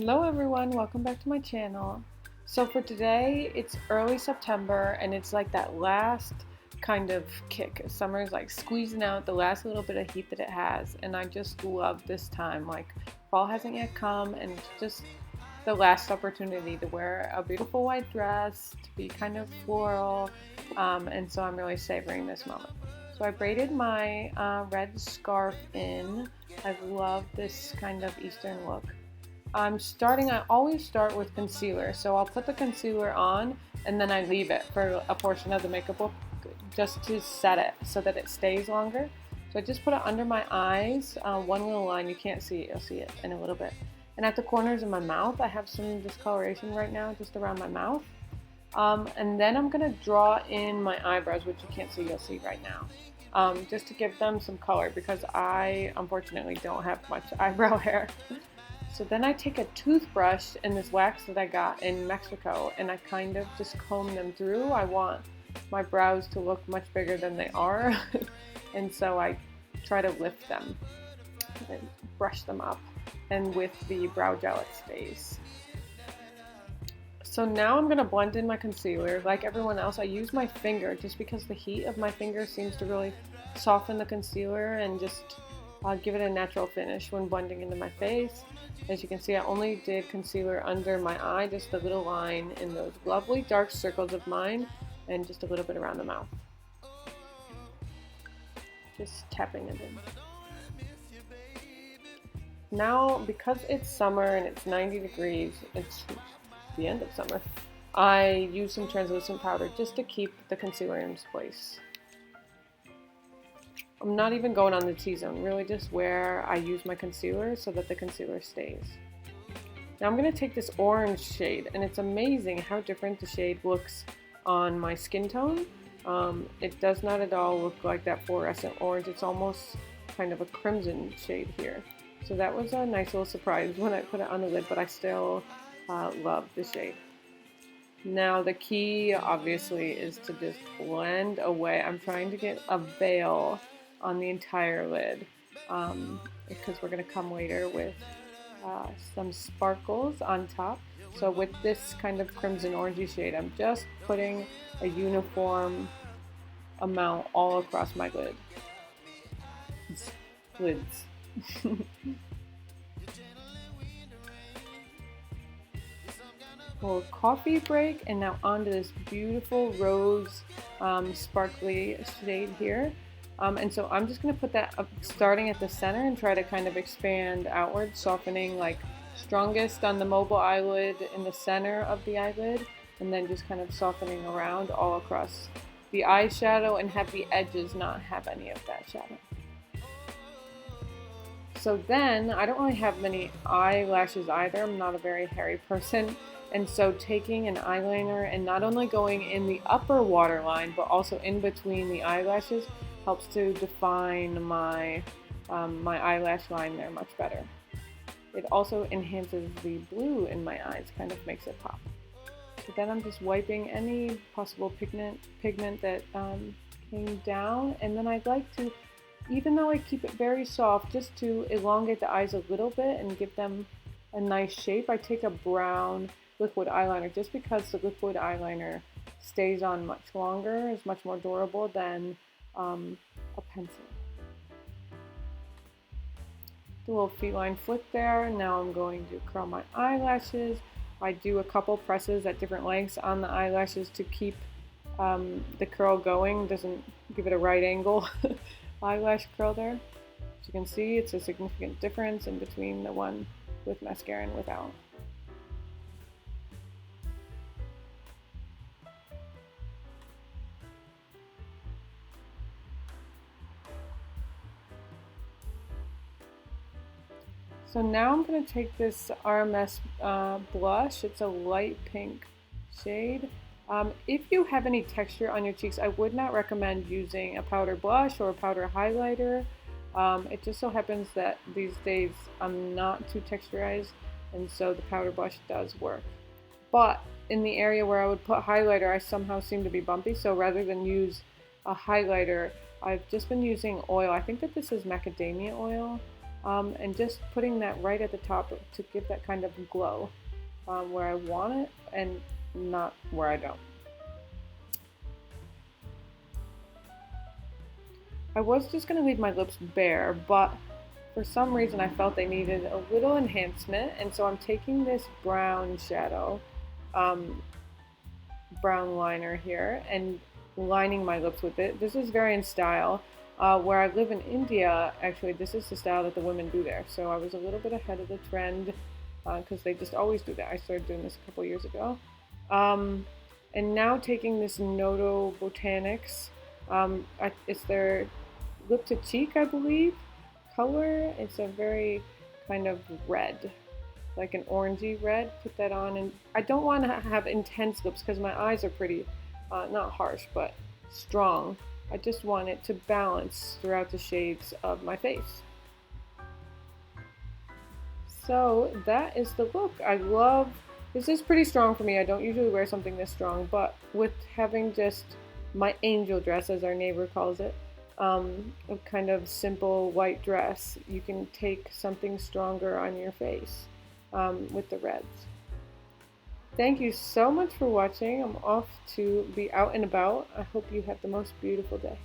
Hello everyone, welcome back to my channel. So for today, it's early September and it's like that last kind of kick. Summer is like squeezing out the last little bit of heat that it has, and I just love this time. Like fall hasn't yet come and it's just the last opportunity to wear a beautiful white dress, to be kind of floral, and so I'm really savoring this moment. So I braided my red scarf in. I love this kind of Eastern look. I always start with concealer. So I'll put the concealer on and then I leave it for a portion of the makeup look just to set it so that it stays longer. So I just put it under my eyes, one little line, you can't see it, you'll see it in a little bit. And at the corners of my mouth, I have some discoloration right now just around my mouth. And then I'm going to draw in my eyebrows, which you can't see, you'll see right now. Just to give them some color because I unfortunately don't have much eyebrow hair. So then I take a toothbrush and this wax that I got in Mexico and I kind of just comb them through. I want my brows to look much bigger than they are and so I try to lift them and brush them up, and with the brow gel it stays. So now I'm going to blend in my concealer. Like everyone else, I use my finger just because the heat of my finger seems to really soften the concealer and just give it a natural finish when blending into my face. As you can see, I only did concealer under my eye, just a little line in those lovely dark circles of mine, and just a little bit around the mouth. Just tapping it in. Now, because it's summer and it's 90 degrees, it's the end of summer, I use some translucent powder just to keep the concealer in place. I'm not even going on the T-zone, really just where I use my concealer so that the concealer stays. Now I'm going to take this orange shade, and it's amazing how different the shade looks on my skin tone. It does not at all look like that fluorescent orange, it's almost kind of a crimson shade here. So that was a nice little surprise when I put it on the lid, but I still love the shade. Now the key obviously is to just blend away. I'm trying to get a veil on the entire lid because we're going to come later with some sparkles on top. So with this kind of crimson orangey shade, I'm just putting a uniform amount all across my lids. Little coffee break, and now onto this beautiful rose sparkly shade here. And so I'm just going to put that up starting at the center and try to kind of expand outward, softening like strongest on the mobile eyelid in the center of the eyelid, and then just kind of softening around all across the eyeshadow and have the edges not have any of that shadow. So then, I don't really have many eyelashes either, I'm not a very hairy person, and so taking an eyeliner and not only going in the upper waterline but also in between the eyelashes helps to define my my eyelash line there much better. It also enhances the blue in my eyes, kind of makes it pop. So then I'm just wiping any possible pigment that came down, and then I'd like to, even though I keep it very soft, just to elongate the eyes a little bit and give them a nice shape, I take a brown liquid eyeliner just because the liquid eyeliner stays on much longer, is much more durable than a pencil. The little feline flick there. Now I'm going to curl my eyelashes. I do a couple presses at different lengths on the eyelashes to keep the curl going, doesn't give it a right angle eyelash curl there. As you can see, it's a significant difference in between the one with mascara and without. So now I'm going to take this RMS blush. It's a light pink shade. If you have any texture on your cheeks, I would not recommend using a powder blush or a powder highlighter. It just so happens that these days I'm not too texturized, and so the powder blush does work. But in the area where I would put highlighter, I somehow seem to be bumpy, so rather than use a highlighter, I've just been using oil. I think that this is macadamia oil. and just putting that right at the top to give that kind of glow where I want it and not where I don't. I was just going to leave my lips bare, but for some reason I felt they needed a little enhancement, and so I'm taking this brown shadow, um, brown liner here, and lining my lips with it. This is very in style. Where I live in India, actually, this is the style that the women do there. So I was a little bit ahead of the trend because they just always do that. I started doing this a couple years ago. And now taking this Noto Botanics, it's their lip to cheek, I believe, color. It's a very kind of red, like an orangey red. Put that on, and I don't want to have intense lips because my eyes are pretty, not harsh, but strong. I just want it to balance throughout the shades of my face. So that is the look. I love, this is pretty strong for me. I don't usually wear something this strong, but with having just my angel dress, as our neighbor calls it, a kind of simple white dress, you can take something stronger on your face with the reds. Thank you so much for watching. I'm off to be out and about. I hope you have the most beautiful day.